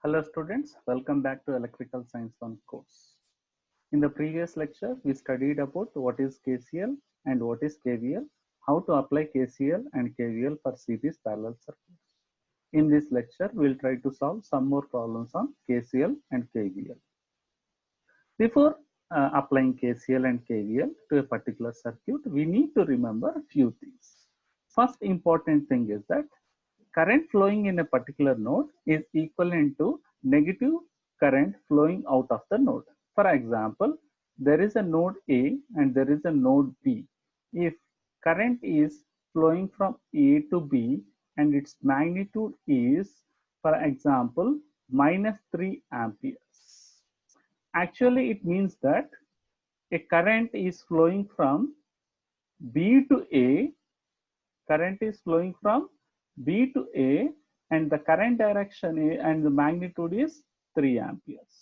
Hello students, welcome back to Electrical Science 1 course. In the previous lecture, we studied about what is KCL and what is KVL, how to apply KCL and KVL for series parallel circuits. In this lecture, we'll try to solve some more problems on KCL and KVL. Before applying KCL and KVL to a particular circuit, we need to remember a few things. First important thing is that current flowing in a particular node is equivalent to negative current flowing out of the node. For example, there is a node A and there is a node B. If current is flowing from A to B and its magnitude is, for example, -3 amperes. Actually, it means that a current is flowing from B to A. Current is flowing from B to A and the current direction and the magnitude is 3 amperes.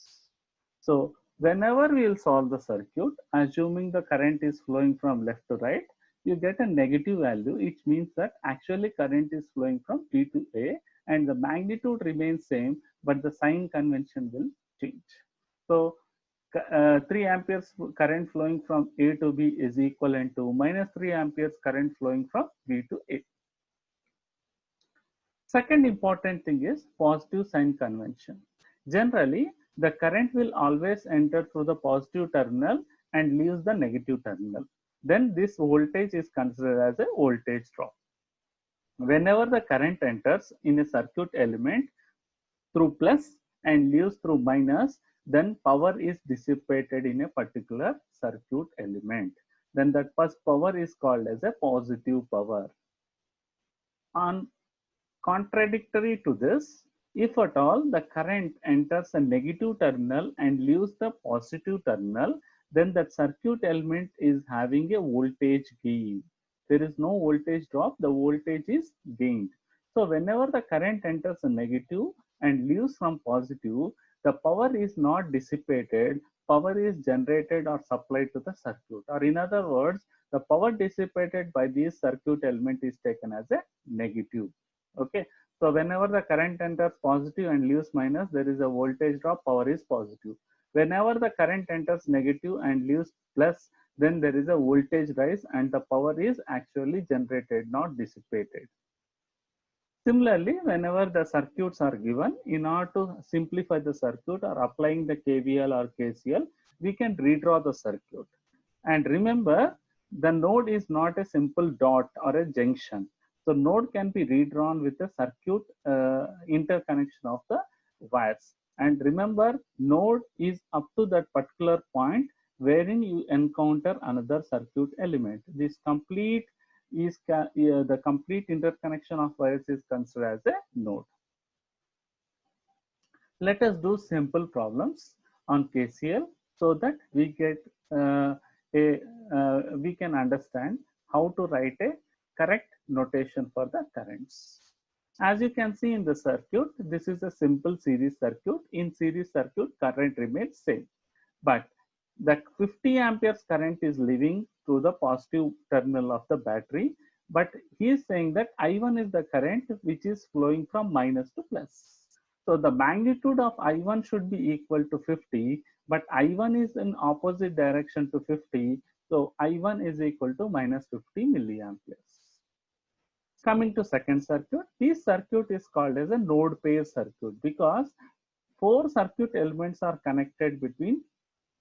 So whenever we will solve the circuit, assuming the current is flowing from left to right, you get a negative value, which means that actually current is flowing from B to A and the magnitude remains same, but the sign convention will change. So 3 amperes current flowing from A to B is equivalent to -3 amperes current flowing from B to A. Second important thing is positive sign convention. Generally, the current will always enter through the positive terminal and leaves the negative terminal. Then this voltage is considered as a voltage drop. Whenever the current enters in a circuit element through plus and leaves through minus, then power is dissipated in a particular circuit element. Then that first power is called as a positive power. On contradictory to this, if at all the current enters a negative terminal and leaves the positive terminal, then that circuit element is having a voltage gain. There is no voltage drop, the voltage is gained. So whenever the current enters a negative and leaves from positive, the power is not dissipated, power is generated or supplied to the circuit. Or in other words, the power dissipated by this circuit element is taken as a negative. Okay, so whenever the current enters positive and leaves minus, there is a voltage drop, power is positive. Whenever the current enters negative and leaves plus, then there is a voltage rise and the power is actually generated, not dissipated. Similarly, whenever the circuits are given, in order to simplify the circuit or applying the KVL or KCL, we can redraw the circuit. And remember, the node is not a simple dot or a junction. So node can be redrawn with a circuit interconnection of the wires. And remember, node is up to that particular point wherein you encounter another circuit element. This complete is the complete interconnection of wires is considered as a node. Let us do simple problems on KCL so that we get we can understand how to write a correct notation for the currents. As you can see in the circuit, this is a simple series circuit. In series circuit, current remains same, but the 50 amperes current is leaving through the positive terminal of the battery. But he is saying that I1 is the current which is flowing from minus to plus. So the magnitude of I1 should be equal to 50, but I1 is in opposite direction to 50. So I1 is equal to -50 milliamperes. Coming to second circuit, this circuit is called as a node pair circuit because 4 circuit elements are connected between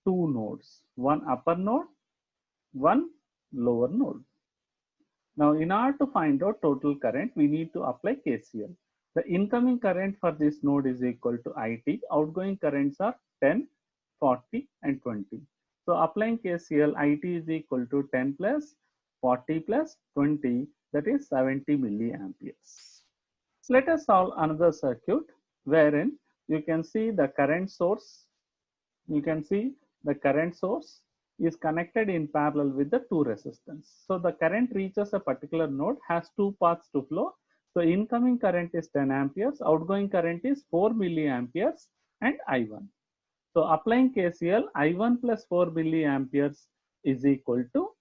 2 nodes, one upper node, one lower node. Now, in order to find out total current, we need to apply KCL. The incoming current for this node is equal to IT. Outgoing currents are 10, 40, and 20. So, applying KCL, IT is equal to 10 plus 40 plus 20, that is 70 milliamperes. Let us solve another circuit wherein you can see the current source. You can see the current source is connected in parallel with the 2 resistance. So the current reaches a particular node, has 2 paths to flow. So incoming current is 10 amperes, outgoing current is 4 milliamperes and I1. So applying KCL, I1 plus 4 milliamperes is equal to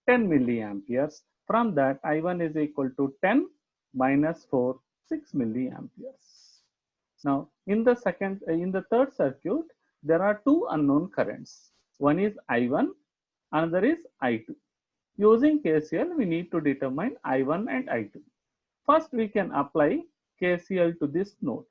10 milliamperes. From that, I1 is equal to 10 minus 4, 6 milliamperes. Now In the third circuit, there are two unknown currents. One is I1, another is I2. Using KCL, we need to determine I1 and I2. First, we can apply KCL to this node.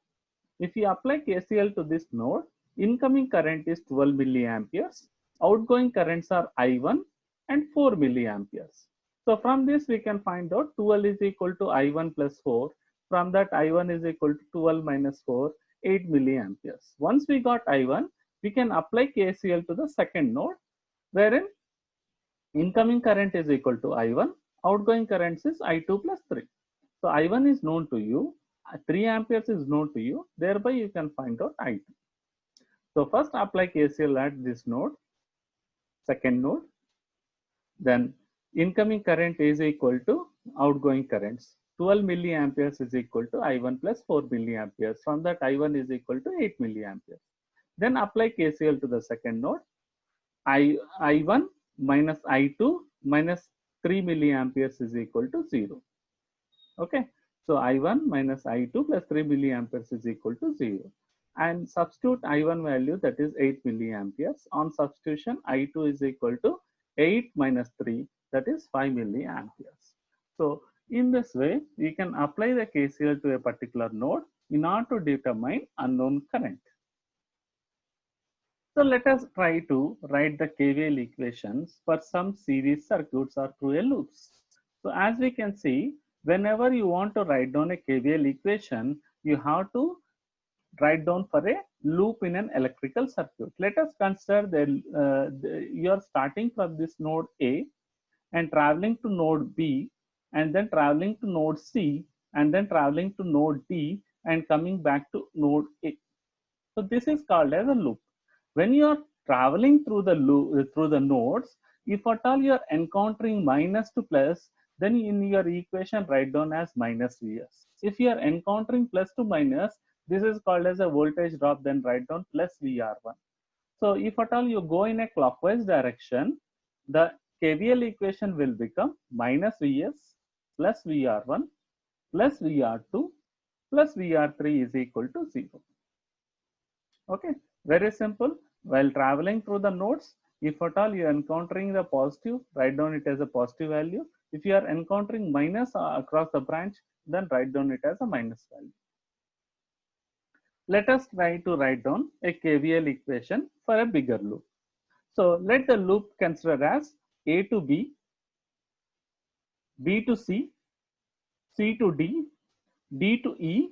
If we apply KCL to this node, incoming current is 12 milliamperes, outgoing currents are I1 and 4 milliamperes. So from this we can find out 12 is equal to I1 plus 4. From that I1 is equal to 12 minus 4, 8 milliamperes. Once we got I1, we can apply KCL to the second node, wherein incoming current is equal to I1, outgoing current is I2 plus 3. So I1 is known to you, 3 amperes is known to you, thereby you can find out I2. So first apply KCL at this node, second node, then incoming current is equal to outgoing currents. 12 milliamperes is equal to I1 plus 4 milliamperes. From that I1 is equal to 8 milliamperes. Then apply KCL to the second node. I1 minus I2 minus 3 milliamperes is equal to 0. Okay. So I1 minus I2 plus 3 milliamperes is equal to 0. And substitute I1 value, that is 8 milliamperes. On substitution, I2 is equal to 8 minus 3, that is 5 milliamperes. So in this way, we can apply the KCL to a particular node in order to determine unknown current. So let us try to write the KVL equations for some series circuits or through a loops. So as we can see, whenever you want to write down a KVL equation, you have to write down for a loop in an electrical circuit. Let us consider you are starting from this node A and traveling to node B, and then traveling to node C, and then traveling to node D, and coming back to node A. So this is called as a loop. When you are traveling through the loop, through the nodes, if at all you are encountering minus to plus, then in your equation write down as minus Vs. If you are encountering plus to minus, this is called as a voltage drop, then write down plus VR1. So if at all you go in a clockwise direction, the KVL equation will become minus Vs plus VR1 plus VR2 plus VR3 is equal to 0. Okay, very simple. While traveling through the nodes, if at all you are encountering the positive, write down it as a positive value. If you are encountering minus across the branch, then write down it as a minus value. Let us try to write down a KVL equation for a bigger loop. So let the loop consider as A to B, B to C, C to D, D to E,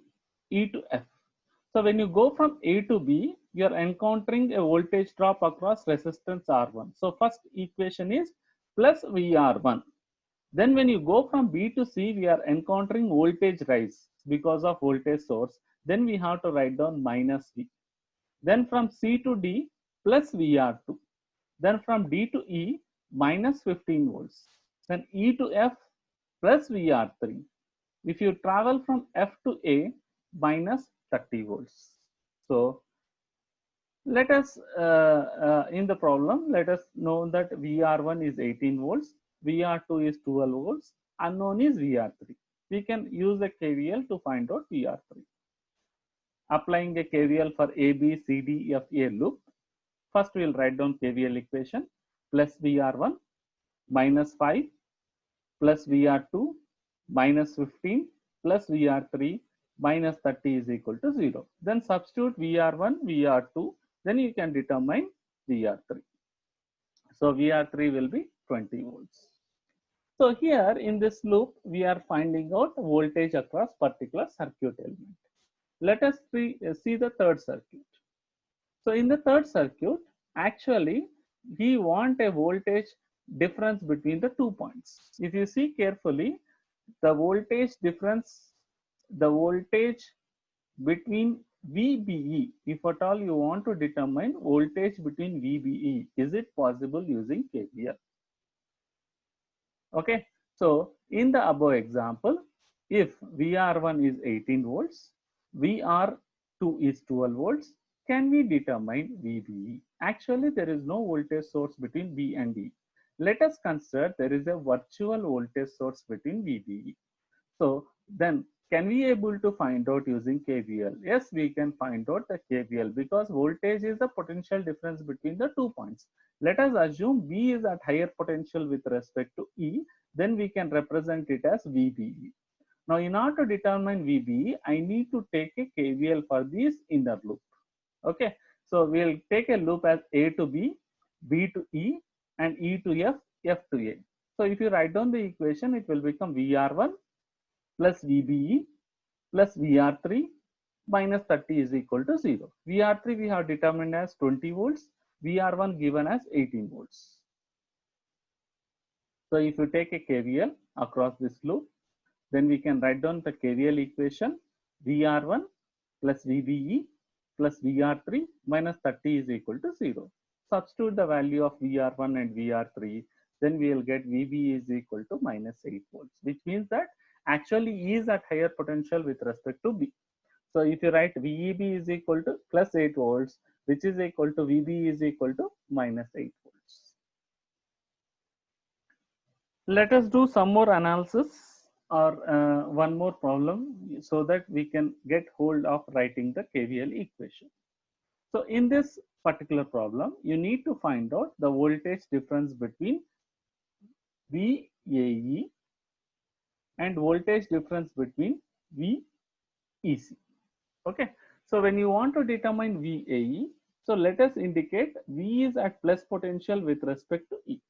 E to F. So when you go from A to B, you are encountering a voltage drop across resistance R1. So first equation is plus VR1. Then when you go from B to C, we are encountering voltage rise because of voltage source. Then we have to write down minus V. Then from C to D, plus VR2. Then from D to E, minus 15 volts. Then E to F, plus VR3. If you travel from F to A, minus 30 volts. So let us, in the problem, let us know that VR1 is 18 volts, VR2 is 12 volts, unknown is VR3. We can use the KVL to find out VR3. Applying a KVL for A, B, C, D, F, A loop. First we will write down KVL equation, plus VR1 minus 5 plus VR2 minus 15 plus VR3 minus 30 is equal to 0. Then substitute VR1, VR2, then you can determine VR3. So VR3 will be 20 volts. So here in this loop, we are finding out voltage across particular circuit element. Let us see the third circuit. So in the third circuit, actually, we want a voltage difference between the 2 points. If you see carefully, the voltage difference, the voltage between VBE, if at all you want to determine voltage between VBE, is it possible using KVL? Okay, so in the above example, if VR1 is 18 volts, VR2 is 12 volts, can we determine VBE? Actually, there is no voltage source between B and E. Let us consider there is a virtual voltage source between VBE. So then can we able to find out using KVL? Yes, we can find out the KVL because voltage is the potential difference between the 2 points. Let us assume V is at higher potential with respect to E, then we can represent it as VBE. Now, in order to determine VBE, I need to take a KVL for this inner loop. Okay, so we'll take a loop as A to B, B to E, and E to F, F to A. So if you write down the equation, it will become VR1 plus VBE plus VR3 minus 30 is equal to 0. VR3 we have determined as 20 volts, VR1 given as 18 volts. So if you take a KVL across this loop, then we can write down the KVL equation VR1 plus VBE plus VR3 minus 30 is equal to 0. Substitute the value of VR1 and VR3, then we will get VBE is equal to minus 8 volts, which means that actually E is at higher potential with respect to B. So if you write VEB is equal to plus 8 volts, which is equal to VB is equal to minus 8 volts. Let us do some more analysis or one more problem so that we can get hold of writing the KVL equation. So in this particular problem, you need to find out the voltage difference between VAE and voltage difference between VEC. Okay, so when you want to determine VAE, so let us indicate V is at plus potential with respect to E.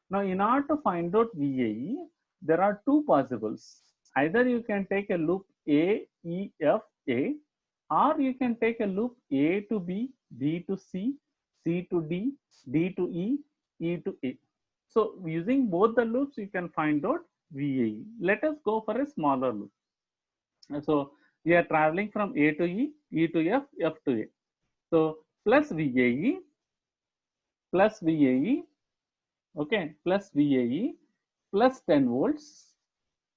Now, in order to find out VAE, there are two possibles. Either you can take a loop A, E, F, A, or you can take a loop A to B, B to C, C to D, D to E, E to A. So, using both the loops, you can find out VAE. Let us go for a smaller loop. So, we are traveling from A to E, E to F, F to A. So, plus VAE, okay, plus VAE plus 10 volts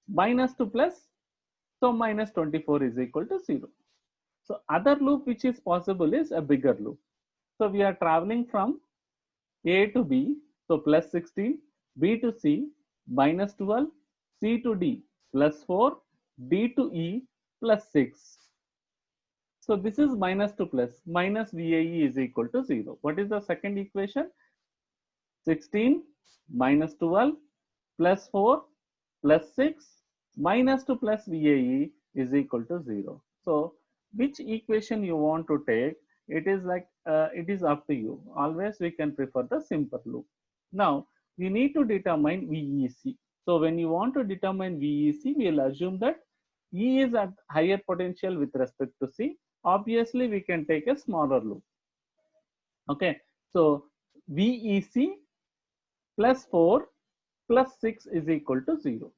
minus to plus, so minus 24 is equal to 0. So other loop which is possible is a bigger loop. So we are traveling from A to B, so plus 16, B to C minus 12, C to D plus 4, D to E plus 6. So this is minus to plus, minus VAE is equal to 0. What is the second equation? 16 minus 12 plus 4 plus 6 minus 2 plus VAE is equal to 0. So which equation you want to take, it is like it is up to you. Always we can prefer the simple loop. Now we need to determine VEC. So when you want to determine VEC, we will assume that E is at higher potential with respect to C. Obviously we can take a smaller loop. Okay, so VEC plus 4 plus 6 is equal to 0.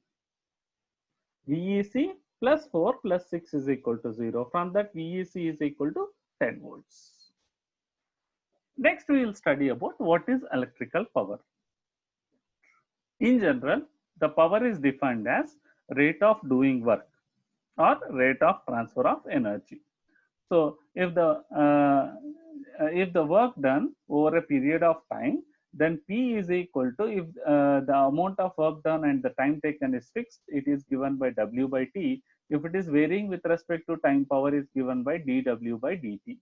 VEC plus 4 plus 6 is equal to 0. From that, VEC is equal to 10 volts. Next, we will study about what is electrical power. In general, the power is defined as rate of doing work or rate of transfer of energy. So, if the work done over a period of time, then P is equal to, if the amount of work done and the time taken is fixed, it is given by W by T. If it is varying with respect to time, power is given by dW by dt.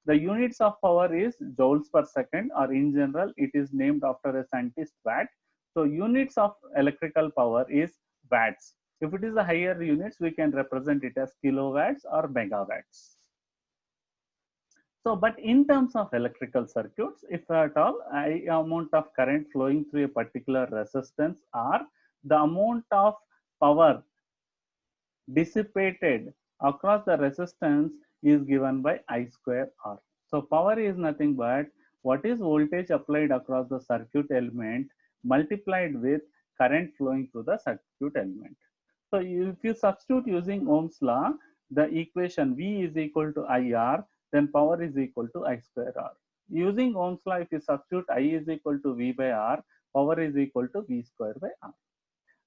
The units of power is joules per second, or in general, it is named after a scientist, Watt. So units of electrical power is watts. If it is a higher units, we can represent it as kilowatts or megawatts. So, but in terms of electrical circuits, if at all a amount of current flowing through a particular resistance, or the amount of power dissipated across the resistance is given by I square R. So power is nothing but what is voltage applied across the circuit element multiplied with current flowing through the circuit element. So if you substitute using Ohm's law, the equation V is equal to IR, then power is equal to I square R. Using Ohm's law, if you substitute I is equal to V by R, power is equal to V square by R.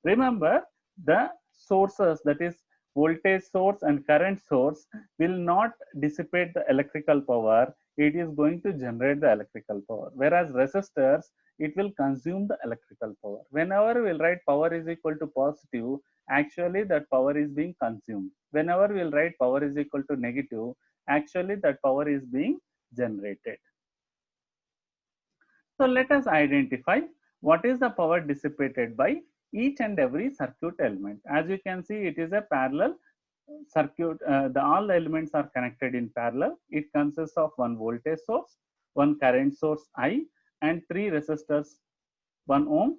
Remember, the sources, that is voltage source and current source, will not dissipate the electrical power. It is going to generate the electrical power. Whereas resistors, it will consume the electrical power. Whenever we will write power is equal to positive, actually that power is being consumed. Whenever we'll write power is equal to negative, actually that power is being generated. So let us identify what is the power dissipated by each and every circuit element. As you can see, it is a parallel circuit. All the elements are connected in parallel. It consists of one voltage source, one current source I, and three resistors, 1 ohm,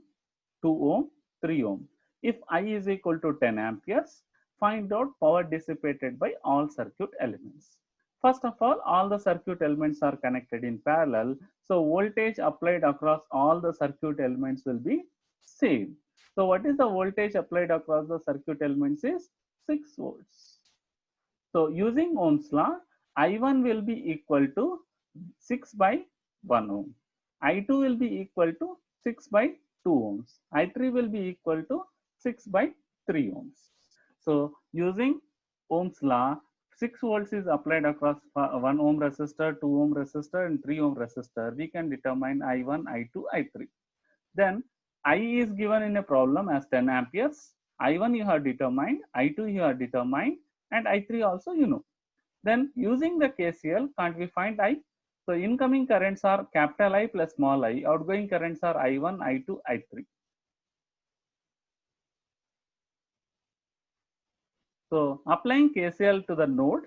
2 ohm, 3 ohm. If I is equal to 10 amperes, find out power dissipated by all circuit elements. First of all the circuit elements are connected in parallel. So voltage applied across all the circuit elements will be same. So what is the voltage applied across the circuit elements is 6 volts. So using Ohm's law, I1 will be equal to 6 by 1 ohm. I2 will be equal to 6 by 2 ohms. I3 will be equal to 6 by 3 ohms. So using Ohm's law, 6 volts is applied across 1 ohm resistor, 2 ohm resistor and 3 ohm resistor. We can determine I1, I2, I3. Then I is given in a problem as 10 amperes. I1 you have determined, I2 you have determined, and I3 also you know. Then using the KCL, can't we find I? So incoming currents are capital I plus small I, outgoing currents are I1, I2, I3. So applying KCL to the node,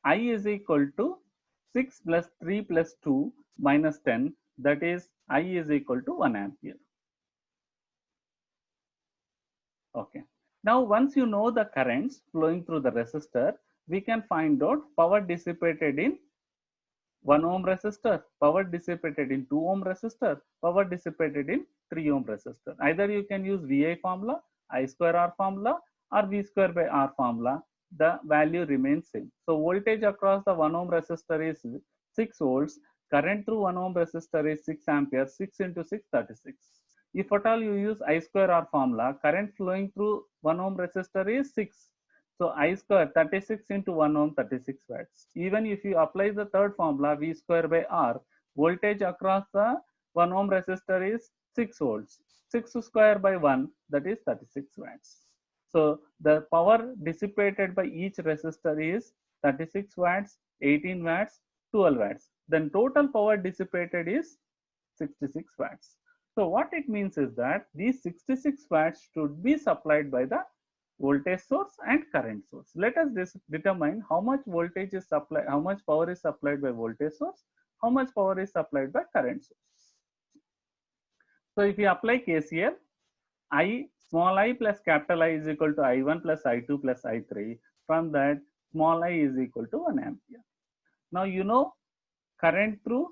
I is equal to 6 plus 3 plus 2 minus 10, that is I is equal to 1 ampere. Okay. Now once you know the currents flowing through the resistor, we can find out power dissipated in 1 ohm resistor, power dissipated in 2 ohm resistor, power dissipated in 3 ohm resistor. Either you can use VI formula, I square R formula, or V square by R formula. The value remains same. So voltage across the 1 ohm resistor is 6 volts. Current through 1 ohm resistor is 6 amperes. 6 into 6, 36. If at all you use I square R formula, current flowing through 1 ohm resistor is 6. So I square 36 into 1 ohm, 36 watts. Even if you apply the third formula, V square by R, voltage across the 1 ohm resistor is 6 volts. 6 square by 1, that is 36 watts. So the power dissipated by each resistor is 36 watts, 18 watts, 12 watts. Then total power dissipated is 66 watts. So what it means is that these 66 watts should be supplied by the voltage source and current source. Let us determine how much voltage is supplied, how much power is supplied by voltage source, how much power is supplied by current source. So if you apply KCL, small I plus capital I is equal to I1 plus I2 plus I3. From that, small I is equal to 1 ampere. Now you know current through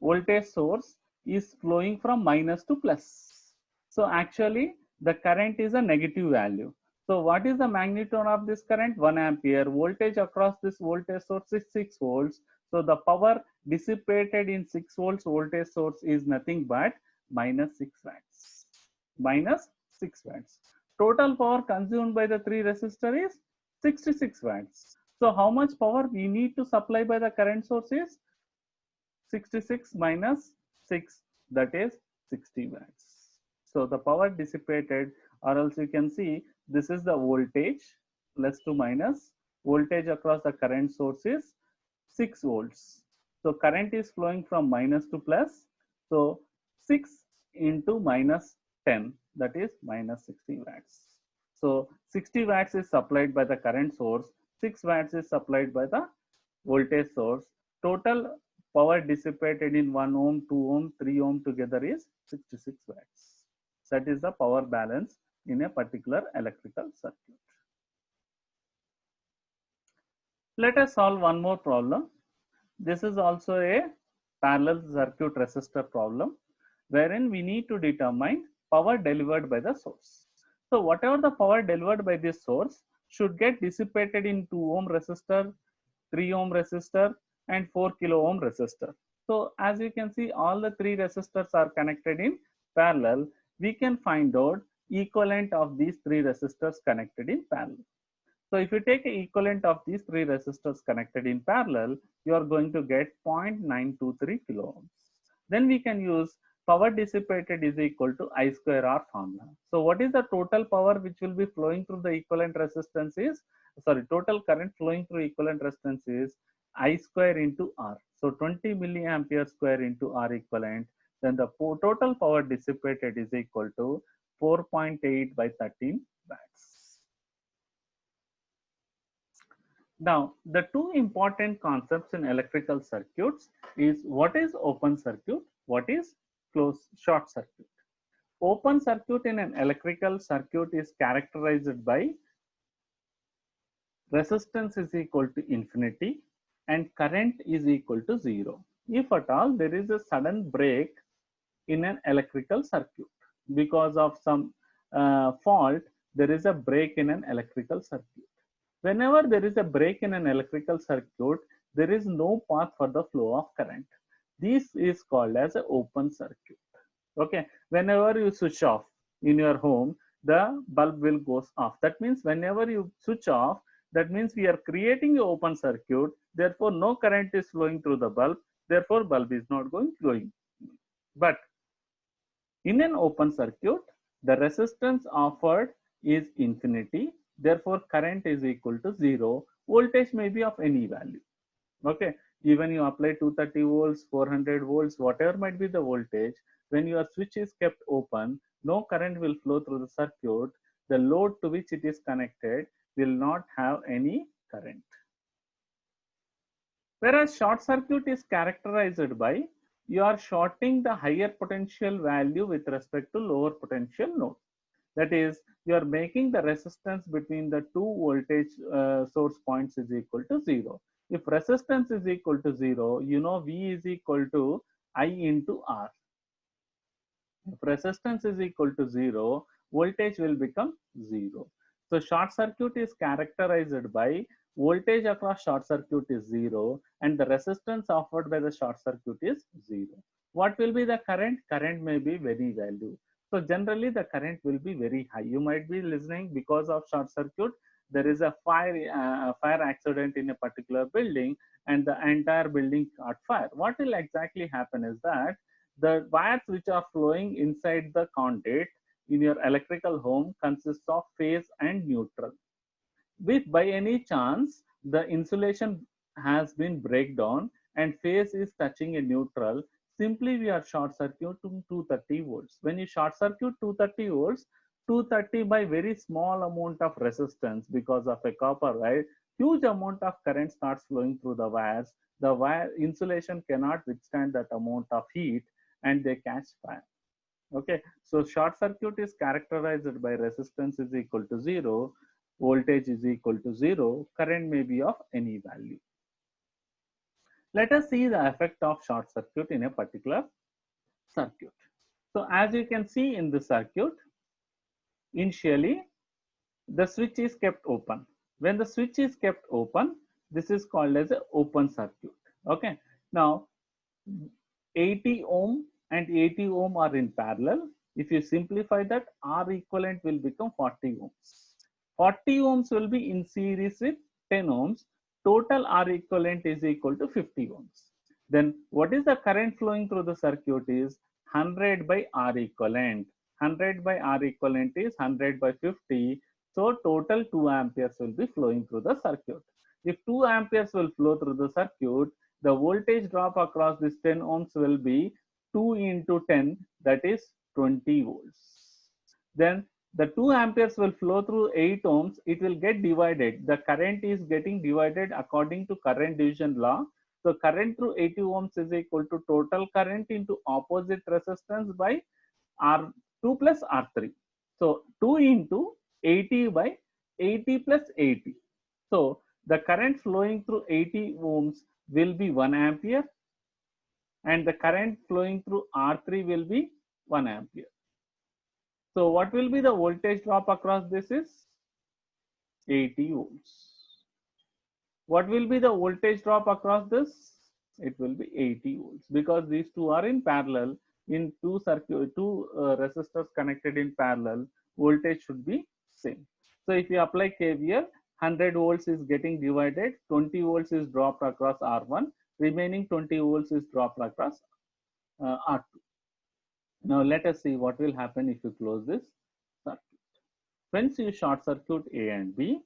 voltage source is flowing from minus to plus. So actually the current is a negative value. So what is the magnitude of this current? 1 ampere. Voltage across this voltage source is 6 volts. So the power dissipated in 6 volts voltage source is nothing but minus 6 watts. Minus 6 watts. Total power consumed by the 3 resistor is 66 watts. So how much power we need to supply by the current source is 66 minus 6, that is 60 watts. So the power dissipated, or else you can see this is the voltage plus to minus, voltage across the current source is 6 volts. So current is flowing from minus to plus. So 6 into minus 10, that is minus 60 watts. So 60 watts is supplied by the current source, 6 watts is supplied by the voltage source. Total power dissipated in 1 ohm, 2 ohm, 3 ohm together is 66 watts. That is the power balance in a particular electrical circuit. Let us solve one more problem. This is also a parallel circuit resistor problem, wherein we need to determine power delivered by the source. So whatever the power delivered by this source should get dissipated in 2 ohm resistor, 3 ohm resistor and 4 kilo ohm resistor. So as you can see, all the 3 resistors are connected in parallel. We can find out equivalent of these 3 resistors connected in parallel. So if you take an equivalent of these 3 resistors connected in parallel, you are going to get 0.923 kilo ohms. Then we can use power dissipated is equal to I square R formula. So what is the total power which will be flowing through the equivalent resistance is, sorry, total current flowing through equivalent resistance is I square into R. So 20 milliampere square into R equivalent. Then the total power dissipated is equal to 4.8 by 13 watts. Now, the two important concepts in electrical circuits is what is open circuit, what is closed short circuit. Open circuit in an electrical circuit is characterized by resistance is equal to infinity and current is equal to 0. If at all there is a sudden break in an electrical circuit because of some fault, there is a break in an electrical circuit. Whenever there is a break in an electrical circuit, there is no path for the flow of current. This is called as an open circuit. Okay, whenever you switch off in your home, the bulb will go off. That means whenever you switch off, that means we are creating an open circuit. Therefore, no current is flowing through the bulb. Therefore, bulb is not going. But in an open circuit, the resistance offered is infinity. Therefore, current is equal to 0. Voltage may be of any value. Okay, even you apply 230 volts, 400 volts, whatever might be the voltage, when your switch is kept open, no current will flow through the circuit. The load to which it is connected will not have any current. Whereas short circuit is characterized by you are shorting the higher potential value with respect to lower potential node. That is, you are making the resistance between the two voltage source points is equal to 0. If resistance is equal to 0, you know V is equal to I into R. If resistance is equal to 0, voltage will become 0. So short circuit is characterized by voltage across short circuit is 0 and the resistance offered by the short circuit is 0. What will be the current? Current may be any value. So generally the current will be very high. You might be listening because of short circuit, there is a fire accident in a particular building and the entire building caught fire. What will exactly happen is that the wires which are flowing inside the conduit in your electrical home consists of phase and neutral. If by any chance the insulation has been breakdown and phase is touching a neutral, simply we are short circuit to 230 volts. When you short circuit 230 volts, 230 by very small amount of resistance because of a copper wire, huge amount of current starts flowing through the wires. The wire insulation cannot withstand that amount of heat and they catch fire. Okay, so short circuit is characterized by resistance is equal to 0, voltage is equal to 0, current may be of any value. Let us see the effect of short circuit in a particular circuit. So as you can see in the circuit, initially the switch is kept open. When the switch is kept open, this is called as an open circuit. Okay, now 80 ohm and 80 ohm are in parallel. If you simplify that, R equivalent will become 40 ohms. 40 ohms will be in series with 10 ohms. Total R equivalent is equal to 50 ohms. Then what is the current flowing through the circuit is 100 by R equivalent. 100 by R equivalent is 100 by 50. So total 2 amperes will be flowing through the circuit. If 2 amperes will flow through the circuit, the voltage drop across this 10 ohms will be 2 into 10, that is 20 volts. Then the 2 amperes will flow through 8 ohms, it will get divided. The current is getting divided according to current division law. So current through 80 ohms is equal to total current into opposite resistance by R2 plus R3. So 2 into 80 by 80 plus 80. So the current flowing through 80 ohms will be 1 ampere and the current flowing through R3 will be 1 ampere. So what will be the voltage drop across this is 80 ohms. What will be the voltage drop across this? It will be 80 volts because these two are in parallel. In two resistors connected in parallel, voltage should be same. So if you apply KVL, 100 volts is getting divided, 20 volts is dropped across R1, remaining 20 volts is dropped across R2. Now let us see what will happen if you close this circuit. Once you short circuit A and B,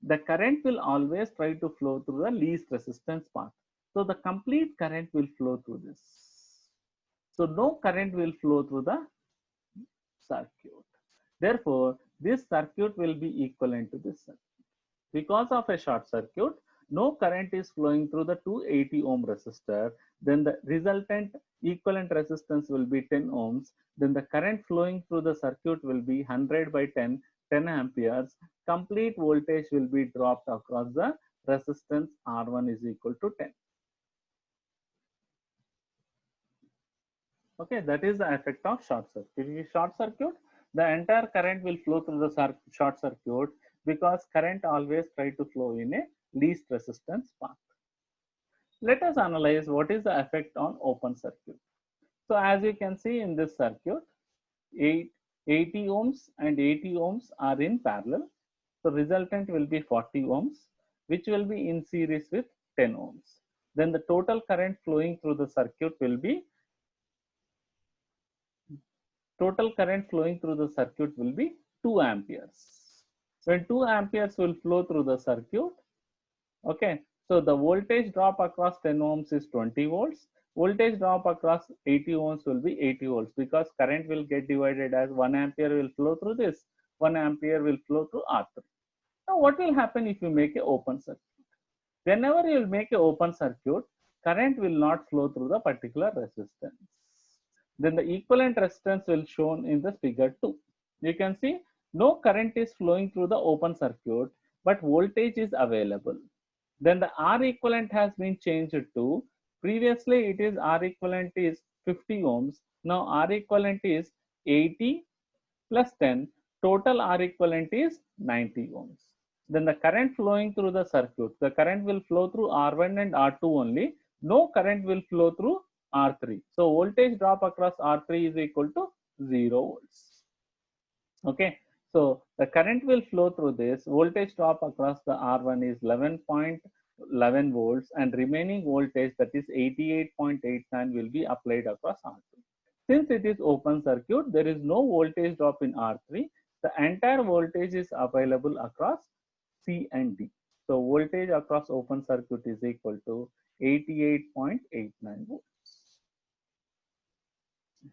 the current will always try to flow through the least resistance path. So the complete current will flow through this. So no current will flow through the circuit. Therefore, this circuit will be equivalent to this circuit. Because of a short circuit, no current is flowing through the 280 ohm resistor, then the resultant equivalent resistance will be 10 ohms, then the current flowing through the circuit will be 100 by 10, 10 amperes. Complete voltage will be dropped across the resistance R1 is equal to 10. Okay, that is the effect of short circuit. If you short circuit, the entire current will flow through the short circuit because current always try to flow in a least resistance path. Let us analyze what is the effect on open circuit. So as you can see in this circuit, 80 ohms and 80 ohms are in parallel. So resultant will be 40 ohms, which will be in series with 10 ohms. Then the total current flowing through the circuit will be total current flowing through the circuit will be 2 amperes. When 2 amperes will flow through the circuit, okay, so the voltage drop across 10 ohms is 20 volts. Voltage drop across 80 ohms will be 80 volts because current will get divided as 1 ampere will flow through this, 1 ampere will flow through R3. Now what will happen if you make an open circuit? Whenever you will make an open circuit, current will not flow through the particular resistance. Then the equivalent resistance will shown in the figure 2. You can see no current is flowing through the open circuit, but voltage is available. Then the R equivalent has been changed to, previously it is R equivalent is 50 ohms. Now R equivalent is 80 plus 10. Total R equivalent is 90 ohms. Then the current flowing through the circuit, the current will flow through R1 and R2 only. No current will flow through R3. So voltage drop across R3 is equal to 0 volts. Okay. So the current will flow through this. Voltage drop across the R1 is 11.11 volts and remaining voltage, that is 88.89, will be applied across R2. Since it is open circuit, there is no voltage drop in R3. The entire voltage is available across C and D. So voltage across open circuit is equal to 88.89 volts.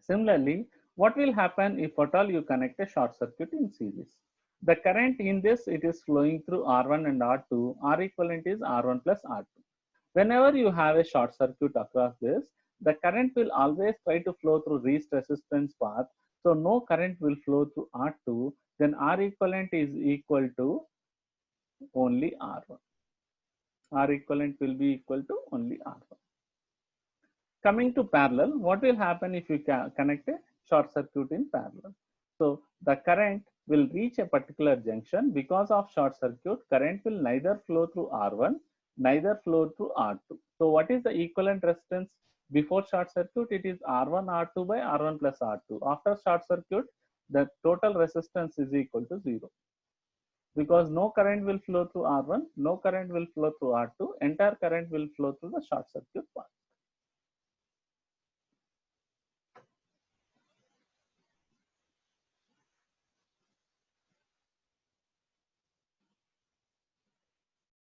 Similarly, what will happen if at all you connect a short circuit in series? The current in this, it is flowing through R1 and R2. R equivalent is R1 plus R2. Whenever you have a short circuit across this, the current will always try to flow through least resistance path. So no current will flow through R2. Then R equivalent is equal to only R1. R equivalent will be equal to only R1. Coming to parallel, what will happen if you connect a short circuit in parallel? So the current will reach a particular junction. Because of short circuit, current will neither flow through R1, neither flow through R2. So what is the equivalent resistance before short circuit? It is R1 R2 by R1 plus R2. After short circuit, the total resistance is equal to 0. Because no current will flow through R1, no current will flow through R2, entire current will flow through the short circuit path.